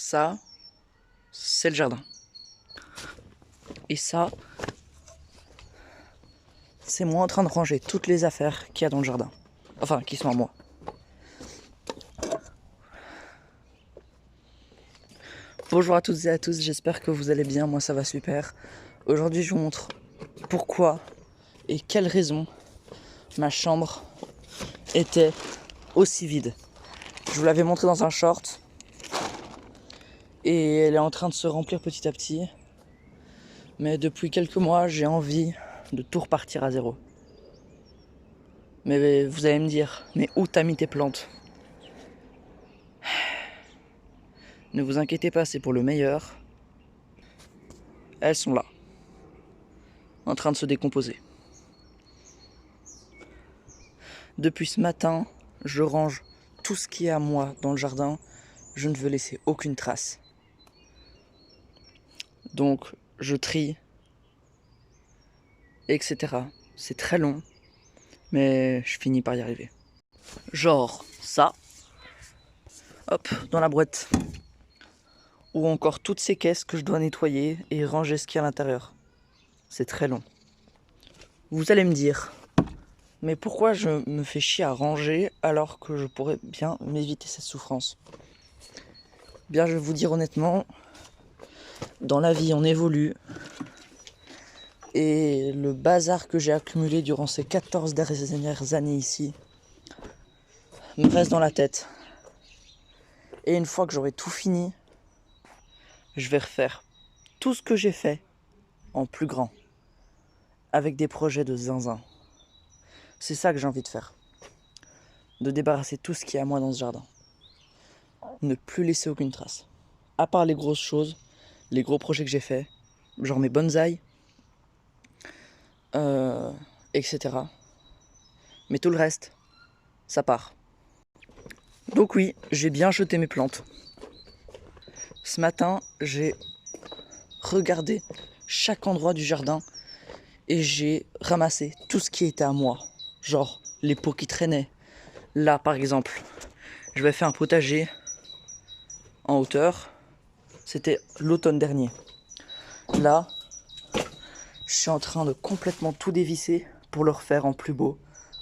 ça, c'est le jardin. Et ça, c'est moi en train de ranger toutes les affaires qu'il y a dans le jardin. Enfin, qui sont à moi. Bonjour à toutes et à tous, j'espère que vous allez bien, moi ça va super. Aujourd'hui je vous montre pourquoi et quelle raison ma chambre était aussi vide. Je vous l'avais montré dans un short et elle est en train de se remplir petit à petit. Mais depuis quelques mois j'ai envie de tout repartir à zéro. Mais vous allez me dire, mais où t'as mis tes plantes? Ne vous inquiétez pas, c'est pour le meilleur. Elles sont là, en train de se décomposer. Depuis ce matin, je range tout ce qui est à moi dans le jardin. Je ne veux laisser aucune trace. Donc, je trie, etc. C'est très long, mais je finis par y arriver. Genre ça, hop, dans la boîte. Ou encore toutes ces caisses que je dois nettoyer et ranger ce qu'il y a à l'intérieur. C'est très long. Vous allez me dire, mais pourquoi je me fais chier à ranger alors que je pourrais bien m'éviter cette souffrance? Bien, je vais vous dire honnêtement, dans la vie on évolue. Et le bazar que j'ai accumulé durant ces 14 dernières années ici me reste dans la tête. Et une fois que j'aurai tout fini, je vais refaire tout ce que j'ai fait en plus grand, avec des projets de zinzin. C'est ça que j'ai envie de faire. De débarrasser tout ce qui est à moi dans ce jardin. Ne plus laisser aucune trace. À part les grosses choses, les gros projets que j'ai faits, genre mes bonsaïs, etc. Mais tout le reste, ça part. Donc oui, j'ai bien jeté mes plantes. Ce matin, j'ai regardé chaque endroit du jardin et j'ai ramassé tout ce qui était à moi. Genre les pots qui traînaient. Là, par exemple, je vais faire un potager en hauteur. C'était l'automne dernier. Là, je suis en train de complètement tout dévisser pour le refaire en plus beau,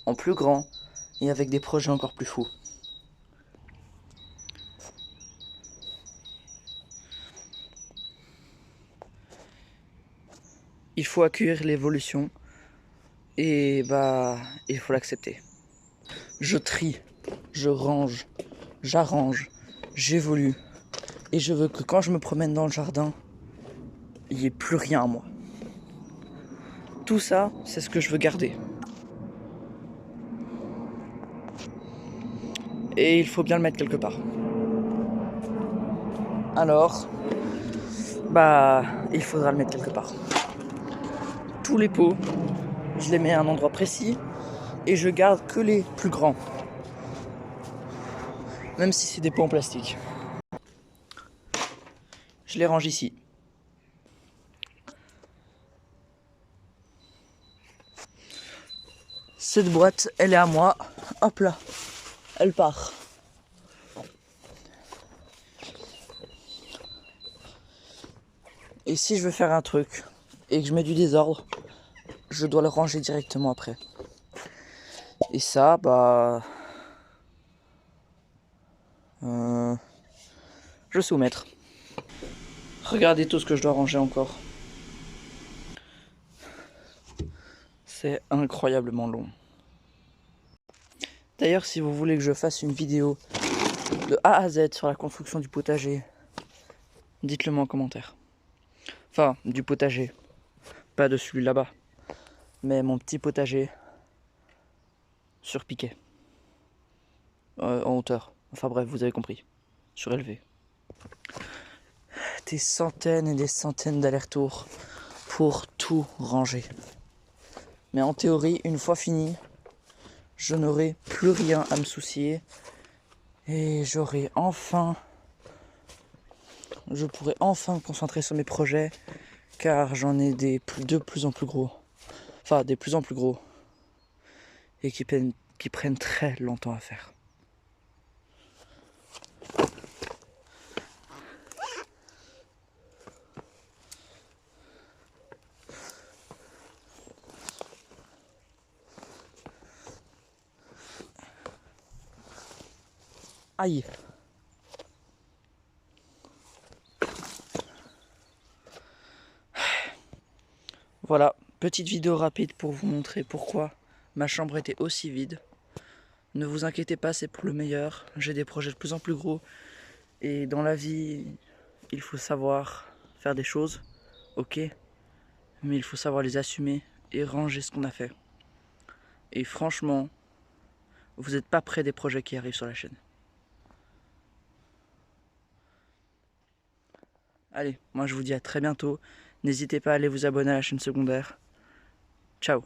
en plus grand et avec des projets encore plus fous. Il faut accueillir l'évolution et il faut l'accepter. Je trie, je range, j'arrange, j'évolue et je veux que quand je me promène dans le jardin, il n'y ait plus rien à moi. Tout ça, c'est ce que je veux garder. Et il faut bien le mettre quelque part. Alors, il faudra le mettre quelque part. Tous les pots, je les mets à un endroit précis et je garde que les plus grands. Même si c'est des pots en plastique. Je les range ici. Cette boîte, elle est à moi. Hop là, elle part. Et si je veux faire un truc et que je mets du désordre, je dois le ranger directement après. Et ça, je sais où mettre. Regardez tout ce que je dois ranger encore. C'est incroyablement long. D'ailleurs, si vous voulez que je fasse une vidéo de A à Z sur la construction du potager, dites-le moi en commentaire. Enfin, du potager. Pas de celui là-bas. Mais mon petit potager sur piquet. En hauteur. Enfin bref, vous avez compris. Surélevé. Des centaines et des centaines d'allers-retours pour tout ranger. Mais en théorie, une fois fini, je n'aurai plus rien à me soucier. Et je pourrai enfin me concentrer sur mes projets. Car j'en ai de plus en plus gros. Enfin, des plus en plus gros. Et qui prennent très longtemps à faire. Aïe. Voilà, petite vidéo rapide pour vous montrer pourquoi ma chambre était aussi vide. Ne vous inquiétez pas, c'est pour le meilleur. J'ai des projets de plus en plus gros. Et dans la vie, il faut savoir faire des choses, ok, mais il faut savoir les assumer et ranger ce qu'on a fait. Et franchement, vous n'êtes pas près des projets qui arrivent sur la chaîne. Allez, moi je vous dis à très bientôt. N'hésitez pas à aller vous abonner à la chaîne secondaire. Ciao.